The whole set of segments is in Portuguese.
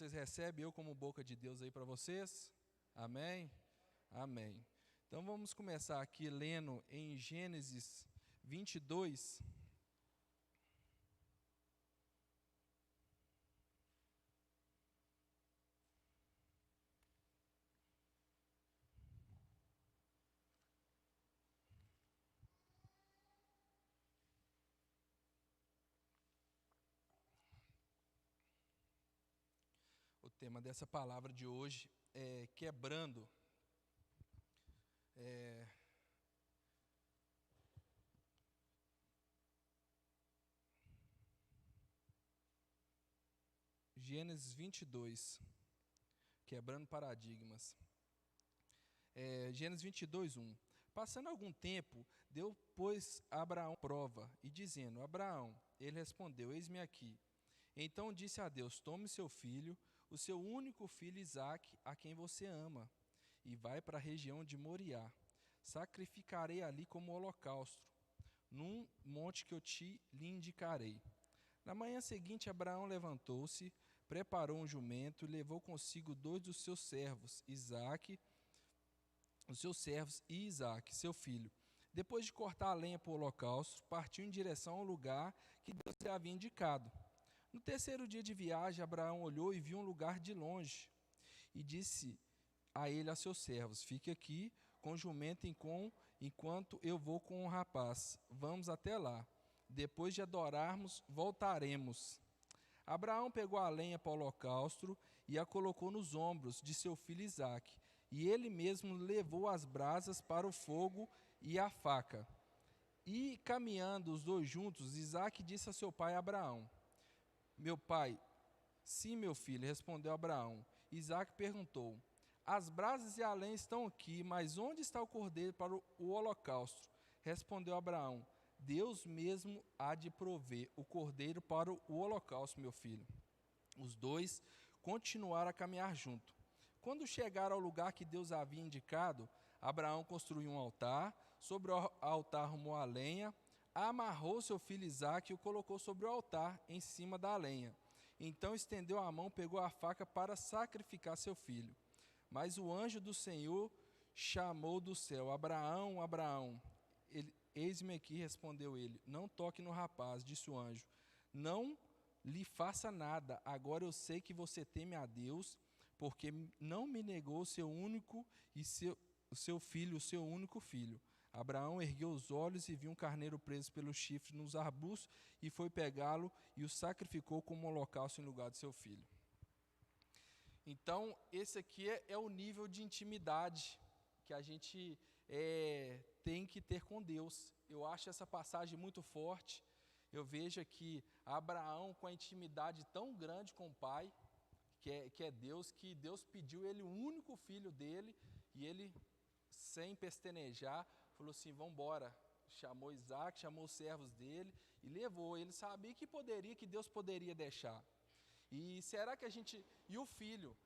Vocês recebem eu como boca de Deus aí para vocês? Amém? Amém. Então vamos começar aqui lendo em Gênesis 22. O tema dessa palavra de hoje é quebrando. Gênesis 22, quebrando paradigmas. Gênesis 22, 1. Passando algum tempo, Deus pôs a Abraão prova, e dizendo, Abraão, ele respondeu, eis-me aqui. Então disse a Deus, tome seu filho, o seu único filho Isaque, a quem você ama, e vai para a região de Moriá. Sacrificarei ali como holocausto, num monte que eu lhe indicarei. Na manhã seguinte, Abraão levantou-se, preparou um jumento e levou consigo 2 dos seus servos, Isaque, seu filho. Depois de cortar a lenha para o holocausto, partiu em direção ao lugar que Deus lhe havia indicado. No terceiro dia de viagem, Abraão olhou e viu um lugar de longe, e disse a ele a seus servos, fique aqui com o jumento enquanto eu vou com o rapaz. Vamos até lá. Depois de adorarmos, voltaremos. Abraão pegou a lenha para o holocausto e a colocou nos ombros de seu filho Isaque, e ele mesmo levou as brasas para o fogo e a faca. E caminhando os dois juntos, Isaque disse a seu pai Abraão, meu pai, sim, meu filho, respondeu Abraão. Isaque perguntou, as brasas e a lenha estão aqui, mas onde está o cordeiro para o holocausto? Respondeu Abraão, Deus mesmo há de prover o cordeiro para o holocausto, meu filho. Os dois continuaram a caminhar junto. Quando chegaram ao lugar que Deus havia indicado, Abraão construiu um altar, sobre o altar arrumou a lenha, amarrou seu filho Isaque e o colocou sobre o altar, em cima da lenha. Então estendeu a mão, pegou a faca para sacrificar seu filho. Mas o anjo do Senhor chamou do céu, Abraão, Abraão. Eis-me aqui, respondeu ele. Não toque no rapaz, disse o anjo. Não lhe faça nada. Agora eu sei que você teme a Deus, porque não me negou o seu único o seu único filho. Abraão ergueu os olhos e viu um carneiro preso pelos chifres nos arbustos e foi pegá-lo e o sacrificou como holocausto em lugar de seu filho. Então, esse aqui é o nível de intimidade que a gente tem que ter com Deus. Eu acho essa passagem muito forte. Eu vejo aqui Abraão com a intimidade tão grande com o pai, que é Deus, que Deus pediu ele o único filho dele, e ele, sem pestanejar, falou assim, vamos embora. Chamou Isaque, chamou os servos dele e levou. Ele sabia que Deus poderia deixar. E será que E o filho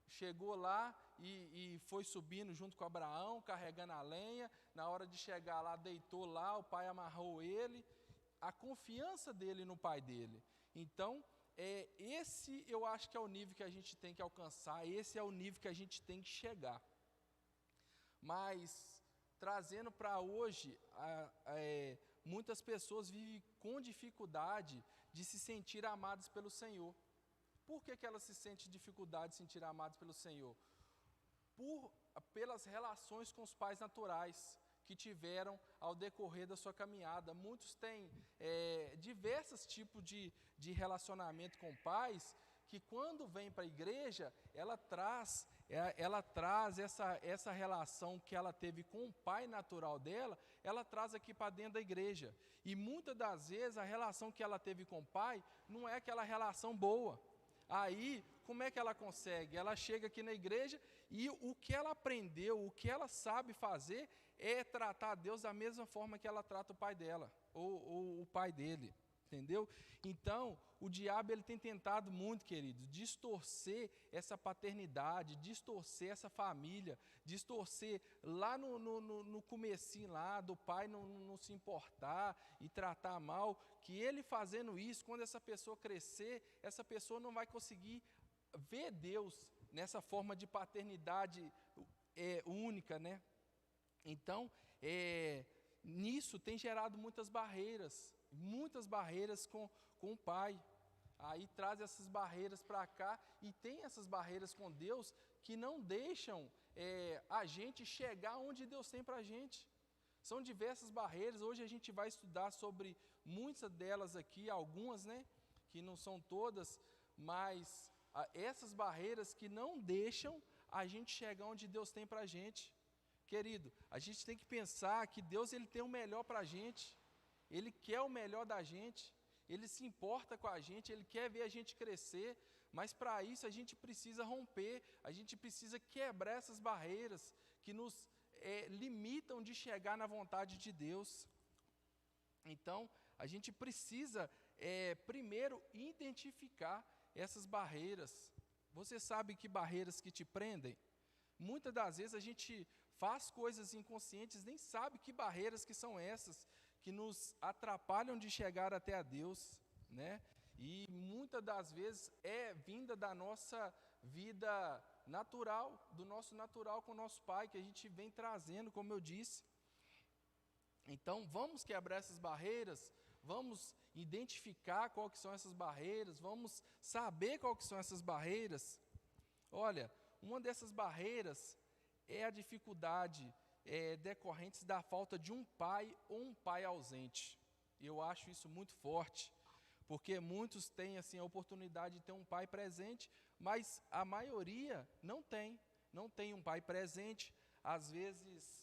chegou lá e foi subindo junto com Abraão, carregando a lenha. Na hora de chegar lá, deitou lá, o pai amarrou ele. A confiança dele no pai dele. Então, esse eu acho que é o nível que a gente tem que alcançar, esse é o nível que a gente tem que chegar. Mas, trazendo para hoje, muitas pessoas vivem com dificuldade de se sentir amadas pelo Senhor. Por que elas se sentem dificuldade de se sentir amadas pelo Senhor? Pelas relações com os pais naturais que tiveram ao decorrer da sua caminhada. Muitos têm diversos tipos de relacionamento com pais, que quando vem para a igreja, ela traz essa relação que ela teve com o pai natural dela, ela traz aqui para dentro da igreja. E muitas das vezes a relação que ela teve com o pai não é aquela relação boa. Aí, como é que ela consegue? Ela chega aqui na igreja e o que ela aprendeu, o que ela sabe fazer é tratar Deus da mesma forma que ela trata o pai dela, ou o pai dele, entendeu? Então, o diabo ele tem tentado muito, queridos, distorcer essa paternidade, distorcer essa família, distorcer lá no comecinho lá, do pai não se importar e tratar mal, que ele fazendo isso, quando essa pessoa crescer, essa pessoa não vai conseguir ver Deus nessa forma de paternidade única, né? Então, nisso tem gerado muitas barreiras com o Pai. Aí traz essas barreiras para cá e tem essas barreiras com Deus que não deixam a gente chegar onde Deus tem para a gente. São diversas barreiras. Hoje a gente vai estudar sobre muitas delas aqui, algumas, né, que não são todas, mas essas barreiras que não deixam a gente chegar onde Deus tem para a gente. Querido, a gente tem que pensar que Deus ele tem o melhor para a gente, Ele quer o melhor da gente, Ele se importa com a gente, Ele quer ver a gente crescer, mas para isso a gente precisa romper, a gente precisa quebrar essas barreiras que nos limitam de chegar na vontade de Deus. Então, a gente precisa primeiro identificar essas barreiras. Você sabe que barreiras que te prendem? Muitas das vezes a gente faz coisas inconscientes, nem sabe que barreiras que são essas, que nos atrapalham de chegar até a Deus, né? E muitas das vezes é vinda da nossa vida natural, do nosso natural com o nosso Pai, que a gente vem trazendo, como eu disse. Então, vamos quebrar essas barreiras, vamos identificar qual que são essas barreiras, vamos saber qual que são essas barreiras. Olha, uma dessas barreiras é a dificuldade decorrentes da falta de um pai ou um pai ausente. Eu acho isso muito forte, porque muitos têm assim, a oportunidade de ter um pai presente, mas a maioria não tem um pai presente. Às vezes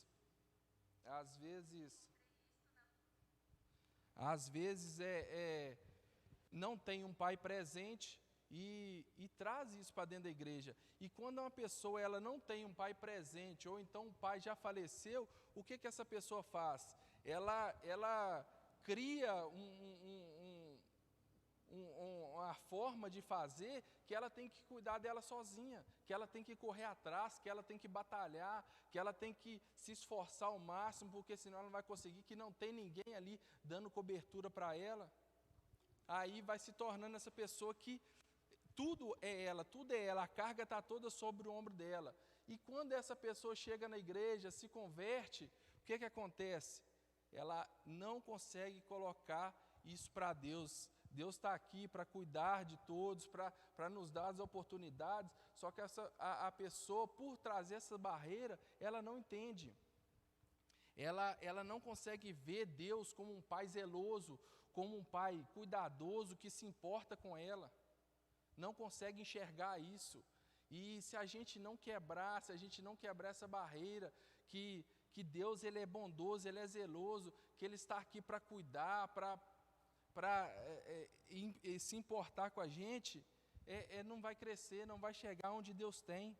não tem um pai presente e traz isso para dentro da igreja. E quando uma pessoa ela não tem um pai presente, ou então o pai já faleceu, o que essa pessoa faz? Ela cria uma forma de fazer que ela tem que cuidar dela sozinha, que ela tem que correr atrás, que ela tem que batalhar, que ela tem que se esforçar ao máximo, porque senão ela não vai conseguir, que não tem ninguém ali dando cobertura para ela. Aí vai se tornando essa pessoa que tudo é ela, a carga está toda sobre o ombro dela. E quando essa pessoa chega na igreja, se converte, o que acontece? Ela não consegue colocar isso para Deus. Deus está aqui para cuidar de todos, para nos dar as oportunidades, só que a pessoa, por trazer essa barreira, ela não entende. Ela não consegue ver Deus como um pai zeloso, como um pai cuidadoso, que se importa com ela. Não consegue enxergar isso. E se a gente não quebrar essa barreira, que Deus ele é bondoso, Ele é zeloso, que Ele está aqui para cuidar, para se importar com a gente, não vai crescer, não vai chegar onde Deus tem.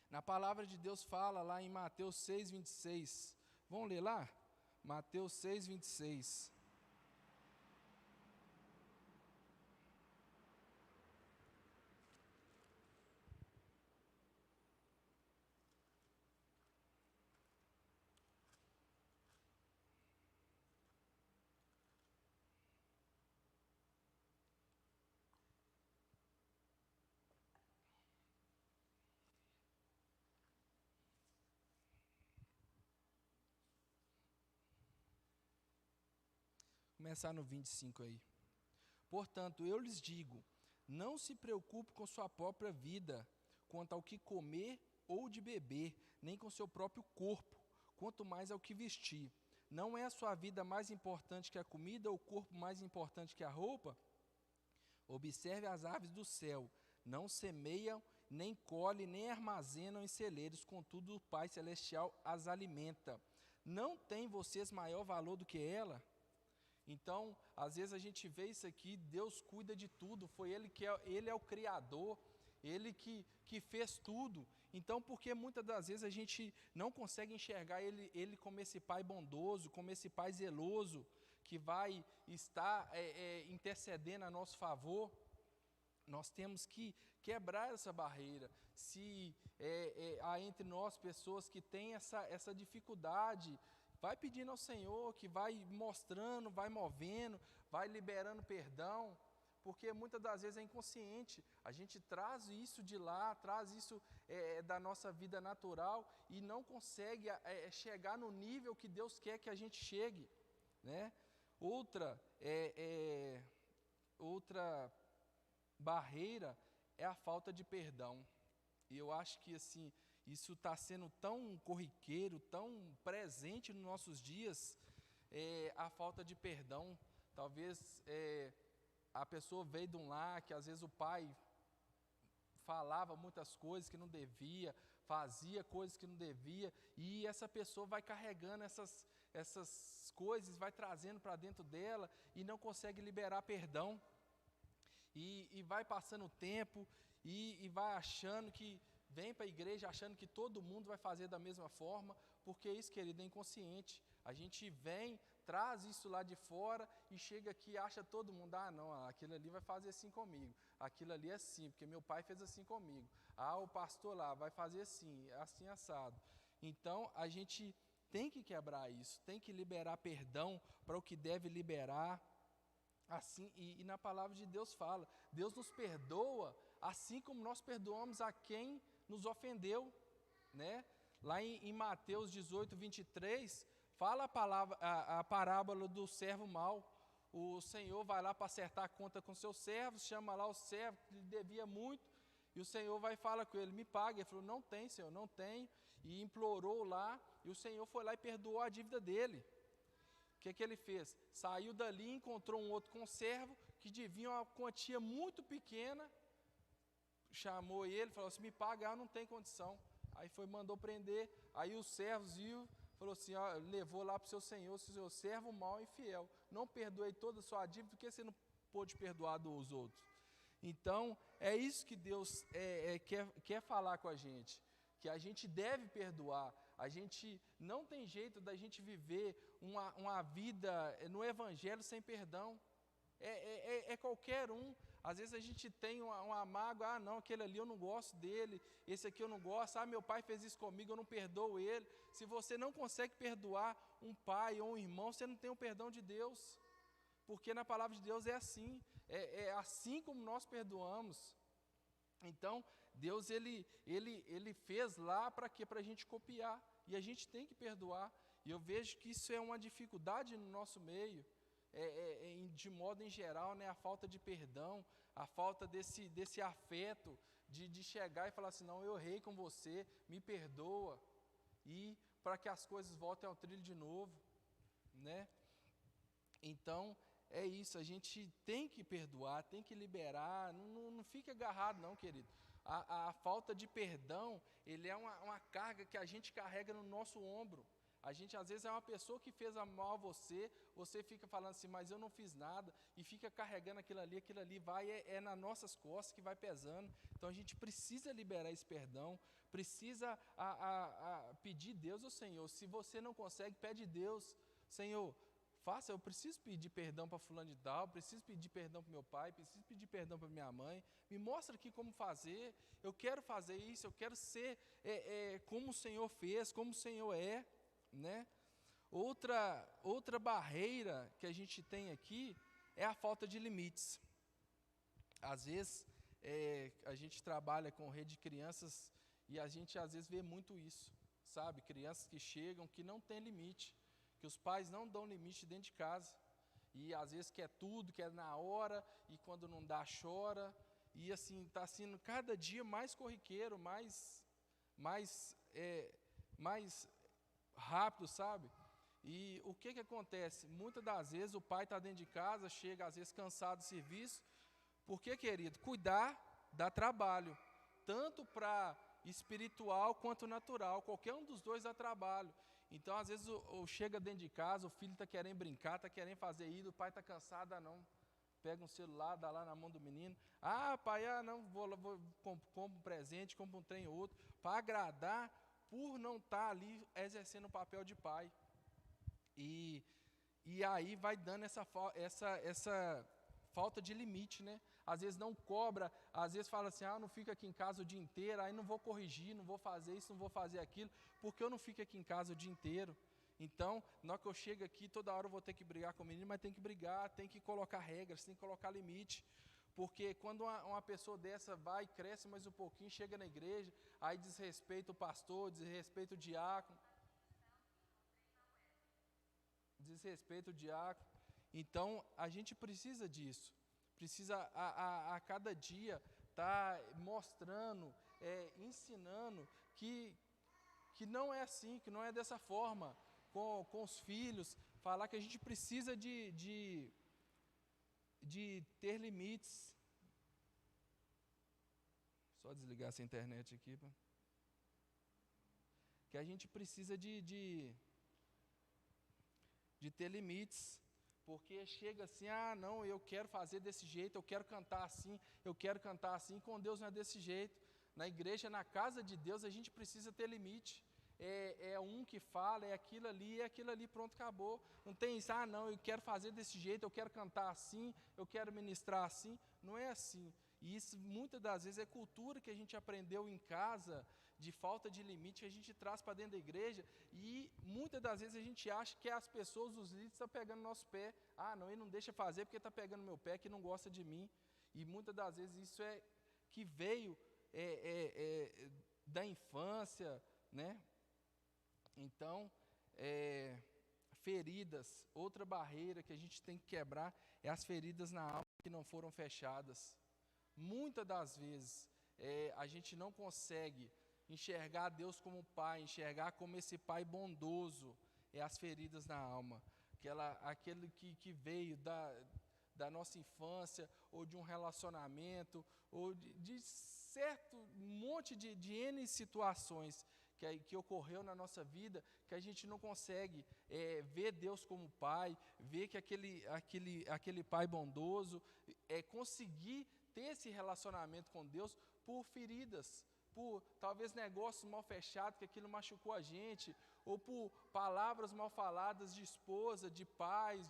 Na palavra de Deus fala lá em Mateus 6:26. Vamos ler lá? Mateus 6:26. Começar no 25 aí. Portanto, eu lhes digo, não se preocupe com sua própria vida, quanto ao que comer ou de beber, nem com seu próprio corpo, quanto mais ao que vestir. Não é a sua vida mais importante que a comida, ou o corpo mais importante que a roupa? Observe as aves do céu, não semeiam, nem colhem, nem armazenam em celeiros, contudo o Pai Celestial as alimenta. Não tem vocês maior valor do que ela? Então, às vezes a gente vê isso aqui, Deus cuida de tudo, Ele é o Criador, Ele que fez tudo. Então, porque muitas das vezes a gente não consegue enxergar Ele como esse Pai bondoso, como esse Pai zeloso, que vai estar intercedendo a nosso favor, nós temos que quebrar essa barreira. Se há entre nós pessoas que têm essa dificuldade, vai pedindo ao Senhor, que vai mostrando, vai movendo, vai liberando perdão, porque muitas das vezes é inconsciente, a gente traz isso de lá, traz isso da nossa vida natural e não consegue chegar no nível que Deus quer que a gente chegue, né? Outra barreira é a falta de perdão. E eu acho que assim, isso está sendo tão corriqueiro, tão presente nos nossos dias, a falta de perdão. Talvez a pessoa veio de um lar que às vezes o pai falava muitas coisas que não devia, fazia coisas que não devia, e essa pessoa vai carregando essas coisas, vai trazendo para dentro dela e não consegue liberar perdão. E vai passando o tempo e vai achando que, vem para a igreja achando que todo mundo vai fazer da mesma forma, porque isso, querido, é inconsciente. A gente vem, traz isso lá de fora e chega aqui e acha todo mundo, não, aquilo ali vai fazer assim comigo, aquilo ali é assim, porque meu pai fez assim comigo, o pastor lá vai fazer assim assado. Então, a gente tem que quebrar isso, tem que liberar perdão para o que deve liberar. Assim, e na palavra de Deus fala, Deus nos perdoa assim como nós perdoamos a quem nos ofendeu, né? Lá em Mateus 18, 23, fala a parábola do servo mau. O Senhor vai lá para acertar a conta com seus servos, chama lá o servo que lhe devia muito, e o Senhor vai e fala com ele, me paga. Ele falou, não tem, Senhor, não tenho, e implorou lá, e o Senhor foi lá e perdoou a dívida dele. O que ele fez? Saiu dali e encontrou um outro conservo que devia uma quantia muito pequena, chamou ele, falou assim, me paga, não tem condição. Aí mandou prender, aí os servos viu, falou assim, levou lá para o seu senhor, seu servo mau e infiel, não perdoei toda a sua dívida, por que você não pôde perdoar dos outros? Então, é isso que Deus quer falar com a gente, que a gente deve perdoar. A gente não tem jeito da gente viver uma vida no Evangelho sem perdão. Qualquer um. Às vezes a gente tem uma mágoa, não, aquele ali eu não gosto dele, esse aqui eu não gosto, meu pai fez isso comigo, eu não perdoo ele. Se você não consegue perdoar um pai ou um irmão, você não tem o perdão de Deus. Porque na palavra de Deus é assim, assim como nós perdoamos. Então, Deus ele fez lá para quê? Para a gente copiar, e a gente tem que perdoar, e eu vejo que isso é uma dificuldade no nosso meio, de modo em geral, né, a falta de perdão, a falta desse afeto, de chegar e falar assim, não, eu errei com você, me perdoa, e para que as coisas voltem ao trilho de novo, né? Então, é isso, a gente tem que perdoar, tem que liberar, não fique agarrado não, querido. A falta de perdão, ele é uma carga que a gente carrega no nosso ombro. A gente, às vezes, é uma pessoa que fez mal a você fica falando assim, mas eu não fiz nada, e fica carregando aquilo ali vai, nas nossas costas que vai pesando. Então, a gente precisa liberar esse perdão, precisa pedir Deus ao Senhor. Se você não consegue, pede Deus, Senhor, eu preciso pedir perdão para fulano de tal, preciso pedir perdão para meu pai, preciso pedir perdão para minha mãe, me mostra aqui como fazer, eu quero fazer isso, eu quero ser como o Senhor fez, como o Senhor é, né? Outra barreira que a gente tem aqui é a falta de limites. Às vezes, a gente trabalha com rede de crianças e a gente às vezes vê muito isso, sabe? Crianças que chegam que não tem limite, que os pais não dão limite dentro de casa, e às vezes quer tudo, quer na hora, e quando não dá, chora, e assim, está sendo cada dia mais corriqueiro, mais rápido, sabe? E o que acontece? Muitas das vezes o pai está dentro de casa, chega às vezes cansado do serviço, porque, querido, cuidar dá trabalho, tanto para espiritual quanto natural, qualquer um dos dois dá trabalho. Então, às vezes, chega dentro de casa, o filho está querendo brincar, está querendo fazer isso, o pai está cansado, não. Pega um celular, dá lá na mão do menino. Pai, não, compro um presente, compro um trem ou outro, para agradar, por não estar ali exercendo o papel de pai. E aí vai dando essa falta de limite, né? Às vezes não cobra, às vezes fala assim, não fica aqui em casa o dia inteiro, aí não vou corrigir, não vou fazer isso, não vou fazer aquilo, porque eu não fico aqui em casa o dia inteiro. Então, na hora que eu chego aqui, toda hora eu vou ter que brigar com o menino, mas tem que brigar, tem que colocar regras, tem que colocar limite, Porque quando uma pessoa dessa vai, cresce mais um pouquinho, chega na igreja, aí desrespeita o pastor, desrespeita o diácono. Então, a gente precisa disso. Precisa a cada dia estar mostrando, ensinando que não é assim, que não é dessa forma com os filhos. Falar que a gente precisa de ter limites. Só desligar essa internet aqui. Que a gente precisa de ter limites. Porque chega assim, não, eu quero fazer desse jeito, eu quero cantar assim, com Deus não é desse jeito. Na igreja, na casa de Deus, a gente precisa ter limite. É um que fala, é aquilo ali, pronto, acabou. Não tem isso, não, eu quero fazer desse jeito, eu quero cantar assim, eu quero ministrar assim. Não é assim. E isso, muitas das vezes, é cultura que a gente aprendeu em casa, de falta de limite, que a gente traz para dentro da igreja, e muitas das vezes a gente acha que as pessoas, os líderes, estão pegando nosso pé. Não, ele não deixa fazer porque está pegando meu pé, que não gosta de mim. E muitas das vezes isso é que veio da infância, né? Então, feridas, outra barreira que a gente tem que quebrar é as feridas na alma que não foram fechadas. Muitas das vezes a gente não consegue enxergar Deus como Pai, enxergar como esse Pai bondoso, as feridas na alma, aquele que veio da nossa infância, ou de um relacionamento, ou de certo monte de N situações que ocorreu na nossa vida, que a gente não consegue ver Deus como Pai, ver que aquele Pai bondoso, conseguir ter esse relacionamento com Deus por feridas, por talvez negócios mal fechados, que aquilo machucou a gente, ou por palavras mal faladas de esposa, de pais,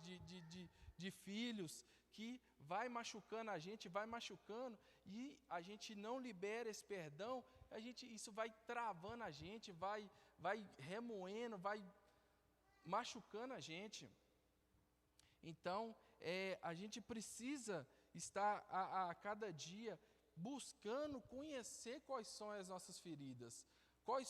de filhos, que vai machucando a gente, vai machucando, e a gente não libera esse perdão, isso vai travando a gente, vai remoendo, vai machucando a gente. Então, a gente precisa estar a cada dia buscando conhecer quais são as nossas feridas, quais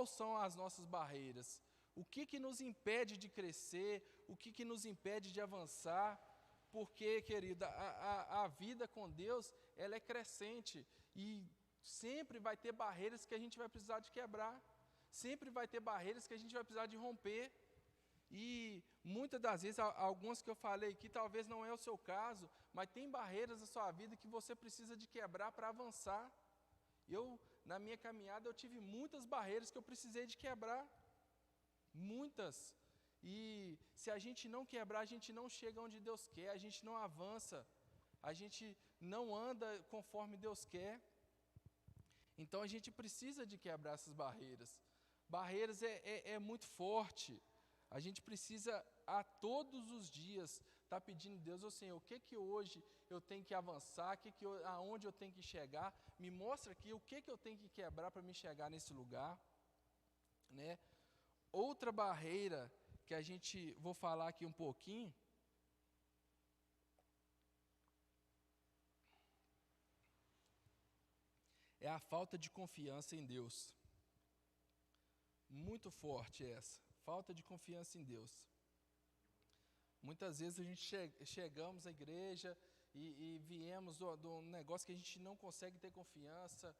são as nossas barreiras, o que nos impede de crescer, o que nos impede de avançar, porque, querida, a vida com Deus, ela é crescente, e sempre vai ter barreiras que a gente vai precisar de quebrar, sempre vai ter barreiras que a gente vai precisar de romper. E muitas das vezes, algumas que eu falei aqui, talvez não é o seu caso, mas tem barreiras na sua vida que você precisa de quebrar para avançar. Na minha caminhada, eu tive muitas barreiras que eu precisei de quebrar, muitas. E se a gente não quebrar, a gente não chega onde Deus quer, a gente não avança, a gente não anda conforme Deus quer. Então a gente precisa de quebrar essas barreiras. Barreiras é muito forte. A gente precisa, a todos os dias, estar pedindo a Deus, Senhor, o que hoje eu tenho que avançar, aonde eu tenho que chegar, me mostra aqui o que eu tenho que quebrar para me chegar nesse lugar, né? Outra barreira que vou falar aqui um pouquinho, é a falta de confiança em Deus. Muito forte essa, falta de confiança em Deus. Muitas vezes a gente chegamos à igreja e viemos do negócio que a gente não consegue ter confiança,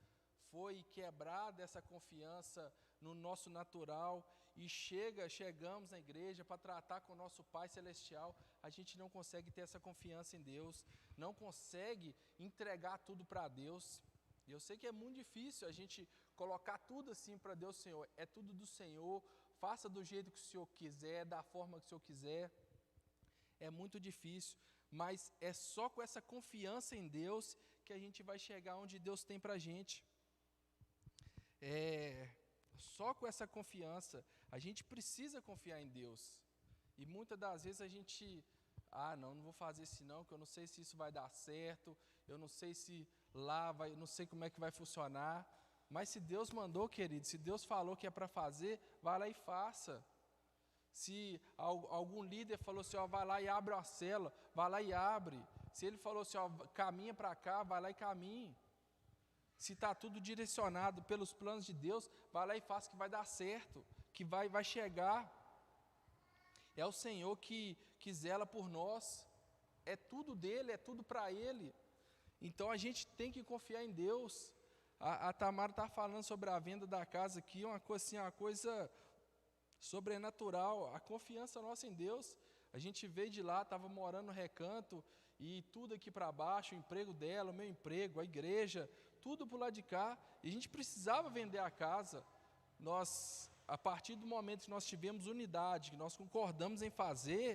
foi quebrada essa confiança no nosso natural, e chegamos na igreja para tratar com o nosso Pai Celestial, a gente não consegue ter essa confiança em Deus, não consegue entregar tudo para Deus. E eu sei que é muito difícil a gente colocar tudo assim para Deus, Senhor, é tudo do Senhor, faça do jeito que o Senhor quiser, da forma que o Senhor quiser. É muito difícil, mas é só com essa confiança em Deus que a gente vai chegar onde Deus tem para a gente. Só com essa confiança, a gente precisa confiar em Deus. E muitas das vezes a gente, não vou fazer isso não, que eu não sei se isso vai dar certo, eu não sei se não sei como é que vai funcionar. Mas se Deus mandou, querido, se Deus falou que é para fazer, vai lá e faça. Se algum líder falou assim, vai lá e abre uma célula, vai lá e abre. Se ele falou assim, ó, caminha para cá, vai lá e caminhe. Se está tudo direcionado pelos planos de Deus, vai lá e faça que vai dar certo, que vai chegar. É o Senhor que zela por nós. É tudo dele, é tudo para Ele. Então a gente tem que confiar em Deus. A Tamara está falando sobre a venda da casa aqui, uma coisa sobrenatural. A confiança nossa em Deus. A gente veio de lá, estava morando no Recanto, e tudo aqui para baixo, o emprego dela, o meu emprego, a igreja, tudo por lá de cá. E a gente precisava vender a casa. Nós, a partir do momento que nós tivemos unidade, que nós concordamos em fazer,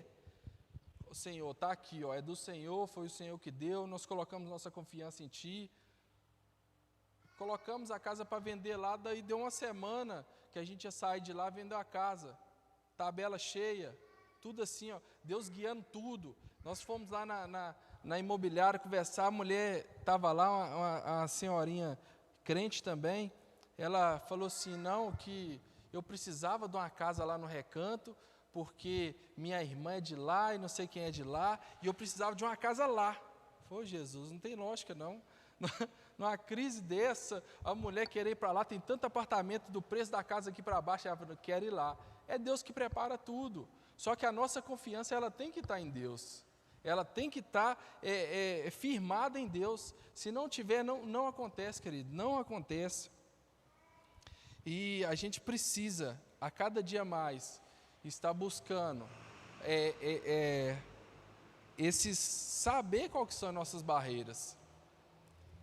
o Senhor está aqui, ó, é do Senhor, foi o Senhor que deu, nós colocamos nossa confiança em Ti. Colocamos a casa para vender lá, daí deu uma semana que a gente ia sair de lá, vendeu a casa. Tabela cheia, tudo assim, ó, Deus guiando tudo. Nós fomos lá na imobiliária conversar, a mulher estava lá, uma senhorinha crente também, ela falou assim, não, que eu precisava de uma casa lá no Recanto, porque minha irmã é de lá e não sei quem é de lá, e eu precisava de uma casa lá. Foi Jesus, não tem lógica não. Numa crise dessa, a mulher querer ir para lá, tem tanto apartamento do preço da casa aqui para baixo, ela quer ir lá. É Deus que prepara tudo. Só que a nossa confiança, ela tem que estar em Deus. Ela tem que estar firmada em Deus. Se não tiver, não acontece, querido, não acontece. E a gente precisa, a cada dia mais, estar buscando saber quais são as nossas barreiras.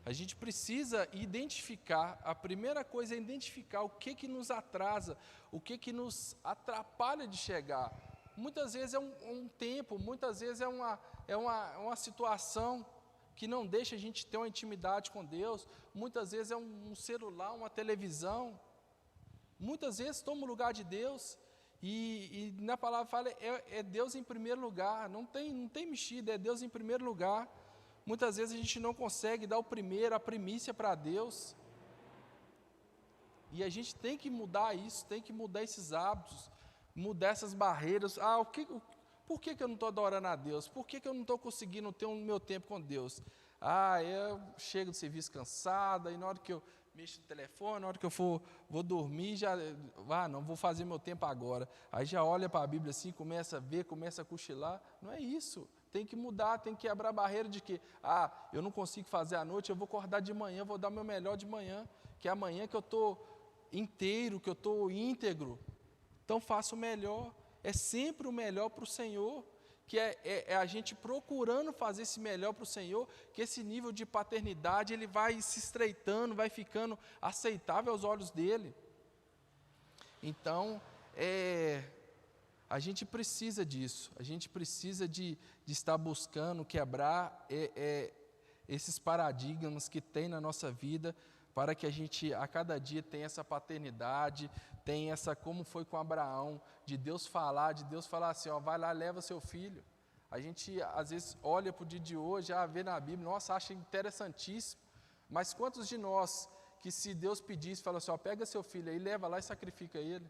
A gente precisa identificar, a primeira coisa é identificar o que nos atrasa, o que nos atrapalha de chegar. Muitas vezes é um tempo, muitas vezes é uma situação que não deixa a gente ter uma intimidade com Deus, muitas vezes é um celular, uma televisão, muitas vezes toma o lugar de Deus, e na palavra fala, é Deus em primeiro lugar, não tem mexida, é Deus em primeiro lugar. Muitas vezes a gente não consegue dar a primícia para Deus. E a gente tem que mudar isso, tem que mudar esses hábitos, mudar essas barreiras. Por que eu não estou adorando a Deus? Por que eu não estou conseguindo ter o meu tempo com Deus? Eu chego do serviço cansado, e na hora que eu mexo no telefone, na hora que eu vou dormir, não vou fazer meu tempo agora. Aí já olha para a Bíblia assim, começa a ver, começa a cochilar. Não é isso. Tem que mudar, tem que quebrar a barreira de que, eu não consigo fazer à noite, eu vou acordar de manhã, vou dar o meu melhor de manhã, que é amanhã que eu estou inteiro, que eu estou íntegro. Então faça o melhor, é sempre o melhor para o Senhor, que é a gente procurando fazer esse melhor para o Senhor, que esse nível de paternidade, ele vai se estreitando, vai ficando aceitável aos olhos dele. Então, a gente precisa disso, a gente precisa de estar buscando quebrar esses paradigmas que tem na nossa vida, para que a gente a cada dia tenha essa paternidade, tenha como foi com Abraão, de Deus falar assim, vai lá, leva seu filho. A gente às vezes olha para o dia de hoje, vê na Bíblia, nossa, acha interessantíssimo, mas quantos de nós, que se Deus pedisse, fala assim, pega seu filho aí, leva lá e sacrifica ele?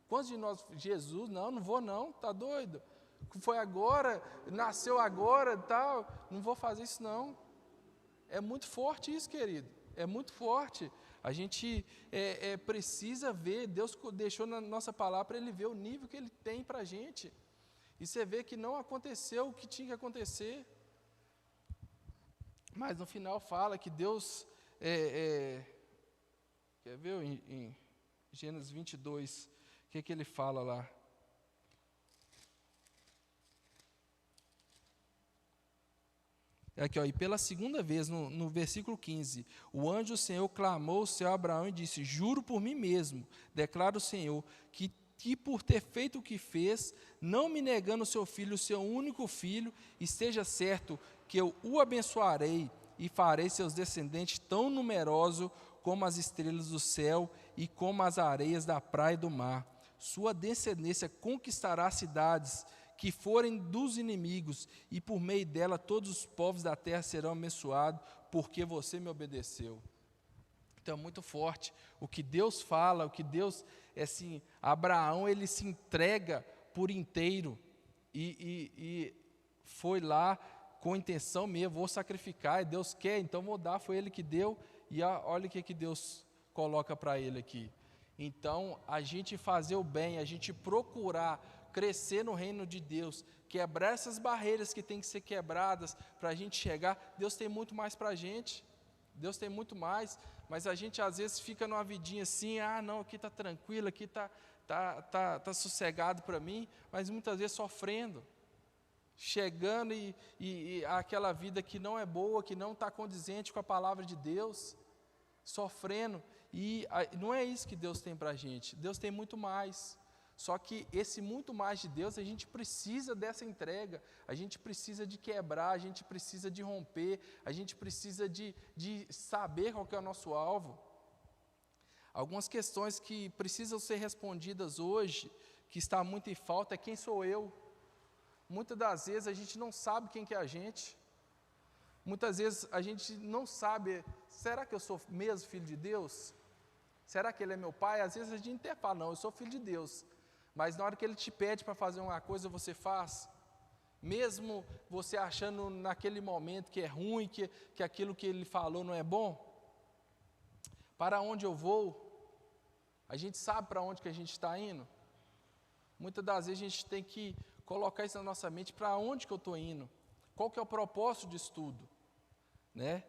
Quantos de nós, Jesus, não vou não, está doido? Foi agora, nasceu agora e tal, não vou fazer isso não. É muito forte isso, querido, é muito forte. A gente precisa ver, Deus deixou na nossa palavra para Ele ver o nível que Ele tem para a gente. E você vê que não aconteceu o que tinha que acontecer. Mas no final fala que Deus, quer ver em Gênesis 22, o que ele fala lá? Aqui, e pela segunda vez, no versículo 15, o anjo do Senhor clamou ao céu a Abraão e disse, juro por mim mesmo, declara o Senhor, que por ter feito o que fez, não me negando o seu filho, o seu único filho, esteja certo que eu o abençoarei e farei seus descendentes tão numerosos como as estrelas do céu e como as areias da praia e do mar. Sua descendência conquistará cidades que forem dos inimigos, e por meio dela todos os povos da terra serão abençoados, porque você me obedeceu. Então é muito forte o que Deus fala, o que Deus, assim, Abraão, ele se entrega por inteiro, e foi lá, com intenção mesmo, vou sacrificar, Deus quer, então vou dar, foi Ele que deu, e olha o que Deus coloca para ele aqui. Então, a gente fazer o bem, a gente procurar crescer no reino de Deus, quebrar essas barreiras que tem que ser quebradas para a gente chegar, Deus tem muito mais para a gente, Deus tem muito mais, mas a gente às vezes fica numa vidinha assim, não, aqui está tranquilo, aqui está sossegado para mim, mas muitas vezes sofrendo, chegando e aquela vida que não é boa, que não está condizente com a palavra de Deus, sofrendo, e não é isso que Deus tem para a gente, Deus tem muito mais, só que esse muito mais de Deus, a gente precisa dessa entrega, a gente precisa de quebrar, a gente precisa de romper, a gente precisa de saber qual que é o nosso alvo. Algumas questões que precisam ser respondidas hoje, que está muito em falta, é quem sou eu? Muitas das vezes a gente não sabe quem que é a gente, muitas vezes a gente não sabe, será que eu sou mesmo filho de Deus? Será que Ele é meu pai? Às vezes a gente até fala, não, eu sou filho de Deus, mas na hora que Ele te pede para fazer uma coisa, você faz, mesmo você achando naquele momento que é ruim, que aquilo que Ele falou não é bom. Para onde eu vou? A gente sabe para onde que a gente está indo? Muitas das vezes a gente tem que colocar isso na nossa mente, para onde que eu estou indo? Qual que é o propósito disso tudo? Né?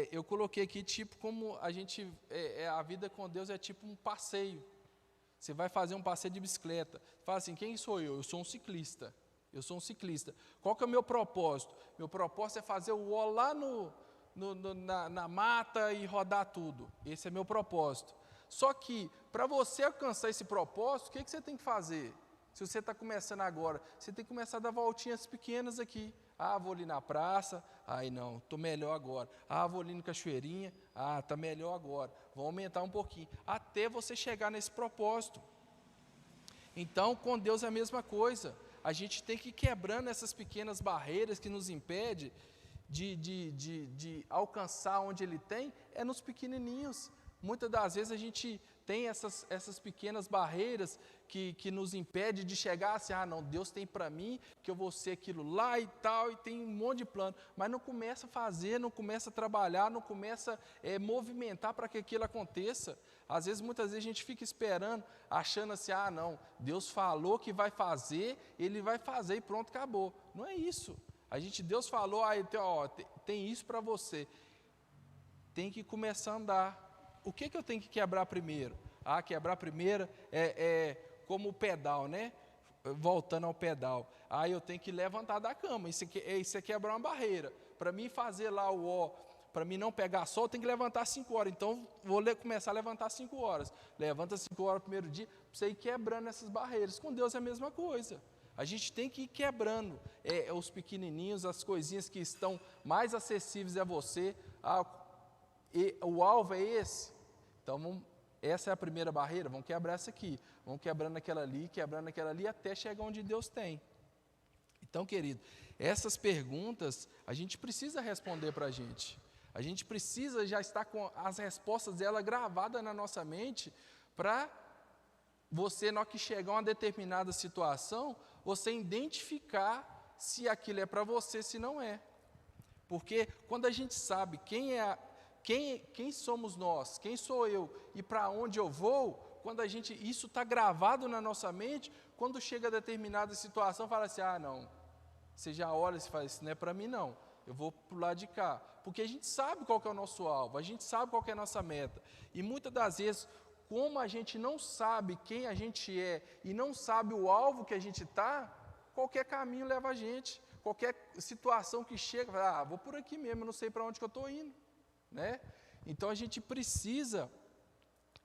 Eu coloquei aqui, tipo, como a gente, a vida com Deus é tipo um passeio. Você vai fazer um passeio de bicicleta, fala assim, quem sou eu? Eu sou um ciclista, Qual que é o meu propósito? Meu propósito é fazer o ó lá na mata e rodar tudo, esse é meu propósito. Só que, para você alcançar esse propósito, o que você tem que fazer? Se você está começando agora, você tem que começar a dar voltinhas pequenas aqui. Vou ali na praça, não, estou melhor agora. Vou ali no Cachoeirinha, está melhor agora. Vou aumentar um pouquinho, até você chegar nesse propósito. Então, com Deus é a mesma coisa. A gente tem que ir quebrando essas pequenas barreiras que nos impedem de alcançar onde Ele tem, é nos pequenininhos. Muitas das vezes a gente tem essas pequenas barreiras que nos impedem de chegar assim, não, Deus tem para mim, que eu vou ser aquilo lá e tal, e tem um monte de plano, mas não começa a fazer, não começa a trabalhar, não começa a movimentar para que aquilo aconteça. Às vezes, muitas vezes a gente fica esperando, achando assim, não, Deus falou que vai fazer, Ele vai fazer e pronto, acabou. Não é isso. Deus falou, tem isso para você, tem que começar a andar. O que eu tenho que quebrar primeiro? Quebrar primeiro é como o pedal, né? Voltando ao pedal. Eu tenho que levantar da cama, isso é quebrar uma barreira. Para mim fazer lá o ó, para mim não pegar sol, eu tenho que levantar 5 horas. Então, vou começar a levantar 5 horas. Levanta 5 horas no primeiro dia, para você ir quebrando essas barreiras. Com Deus é a mesma coisa. A gente tem que ir quebrando os pequenininhos, as coisinhas que estão mais acessíveis a você. E o alvo é esse, então essa é a primeira barreira, vamos quebrar essa aqui, vamos quebrando aquela ali, até chegar onde Deus tem. Então, querido, essas perguntas a gente precisa responder para a gente precisa já estar com as respostas dela gravadas na nossa mente, para você, na hora que chegar a uma determinada situação, você identificar se aquilo é para você, se não é. Porque quando a gente sabe quem somos nós, quem sou eu e para onde eu vou, quando isso está gravado na nossa mente, quando chega a determinada situação, fala assim, não, você já olha e fala, isso não é para mim não, eu vou para o lado de cá, porque a gente sabe qual que é o nosso alvo, a gente sabe qual que é a nossa meta, e muitas das vezes, como a gente não sabe quem a gente é, e não sabe o alvo que a gente está, qualquer caminho leva a gente, qualquer situação que chega, fala, vou por aqui mesmo, eu não sei para onde que eu estou indo. Né? Então a gente precisa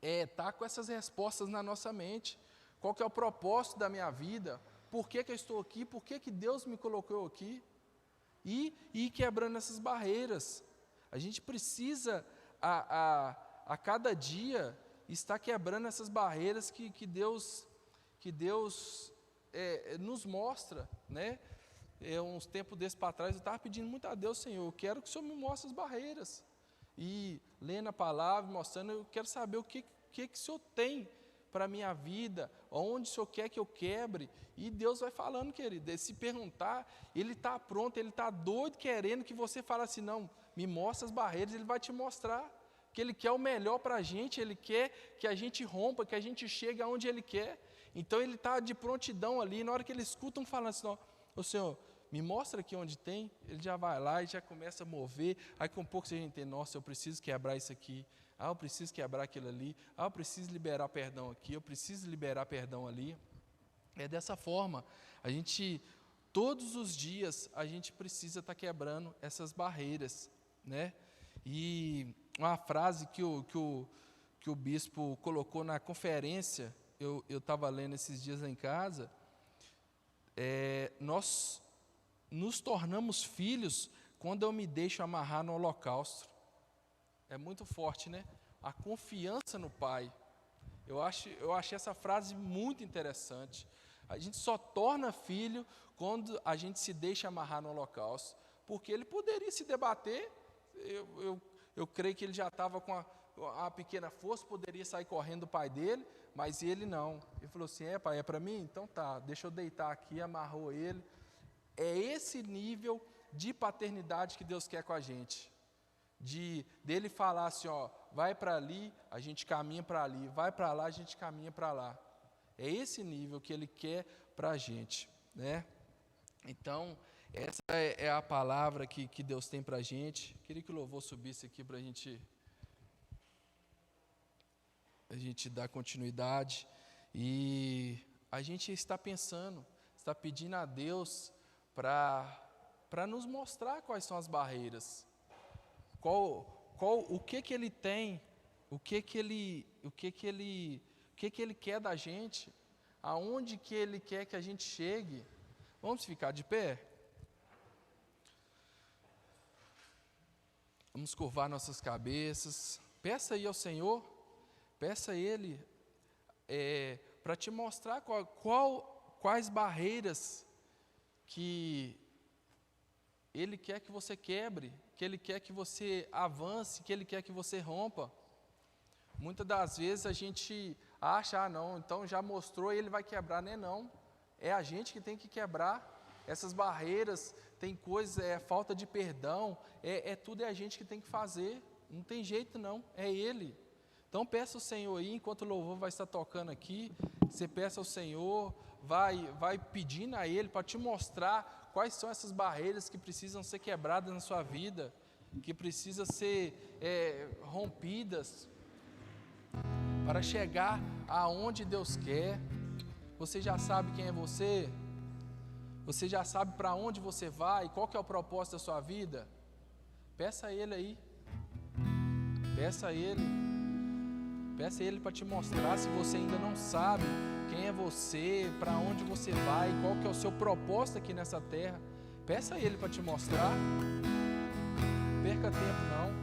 estar com essas respostas na nossa mente. Qual que é o propósito da minha vida? Por que eu estou aqui? Por que Deus me colocou aqui? E ir quebrando essas barreiras. A gente precisa a cada dia estar quebrando essas barreiras que Deus nos mostra, né? Uns tempos desses para trás eu estava pedindo muito a Deus, Senhor, eu quero que o Senhor me mostre as barreiras. E lendo a palavra, mostrando, eu quero saber o que o Senhor tem para a minha vida, onde o Senhor quer que eu quebre, e Deus vai falando, querido, se perguntar, Ele está pronto, Ele está doido, querendo que você fale assim, não, me mostra as barreiras, Ele vai te mostrar, que Ele quer o melhor para a gente, Ele quer que a gente rompa, que a gente chegue aonde Ele quer, então Ele está de prontidão ali, na hora que Ele escuta falando assim, ó, ô Senhor, me mostra aqui onde tem, Ele já vai lá e já começa a mover, aí com um pouco você já entende, nossa, eu preciso quebrar isso aqui, eu preciso quebrar aquilo ali, eu preciso liberar perdão aqui, eu preciso liberar perdão ali. É dessa forma, a gente, todos os dias, a gente precisa estar quebrando essas barreiras, né? E uma frase que o bispo colocou na conferência, eu estava lendo esses dias lá em casa, nós nos tornamos filhos quando eu me deixo amarrar no holocausto. É muito forte, né? A confiança no Pai. Eu achei essa frase muito interessante. A gente só torna filho quando a gente se deixa amarrar no holocausto. Porque ele poderia se debater, eu creio que ele já estava com a pequena força, poderia sair correndo do pai dele, mas ele não. Ele falou assim, pai, é para mim? Então tá, deixa eu deitar aqui, amarrou ele. É esse nível de paternidade que Deus quer com a gente. Dele falar assim, ó, vai para ali, a gente caminha para ali, vai para lá, a gente caminha para lá. É esse nível que Ele quer para a gente, né? Então, essa é a palavra que Deus tem para a gente. Queria que o louvor subisse aqui para a gente dar continuidade. E a gente está pensando, está pedindo a Deus para nos mostrar quais são as barreiras. O que Ele tem, o que Ele quer da gente, aonde que Ele quer que a gente chegue. Vamos ficar de pé? Vamos curvar nossas cabeças, peça aí ao Senhor, peça a Ele para te mostrar quais barreiras que Ele quer que você quebre, que Ele quer que você avance, que Ele quer que você rompa. Muitas das vezes a gente acha, não, então já mostrou e Ele vai quebrar, né? Não, é a gente que tem que quebrar essas barreiras, tem coisas, falta de perdão, tudo é a gente que tem que fazer, não tem jeito não, é Ele. Então peça ao Senhor aí, enquanto o louvor vai estar tocando aqui, você peça ao Senhor, vai pedindo a Ele para te mostrar quais são essas barreiras que precisam ser quebradas na sua vida, que precisam ser rompidas, para chegar aonde Deus quer. Você já sabe quem é você? Você já sabe para onde você vai? Qual que é o propósito da sua vida? Peça a Ele aí. Peça a Ele. Peça a Ele para te mostrar, se você ainda não sabe quem é você, para onde você vai, qual que é o seu propósito aqui nessa terra. Peça a Ele para te mostrar. Não perca tempo não.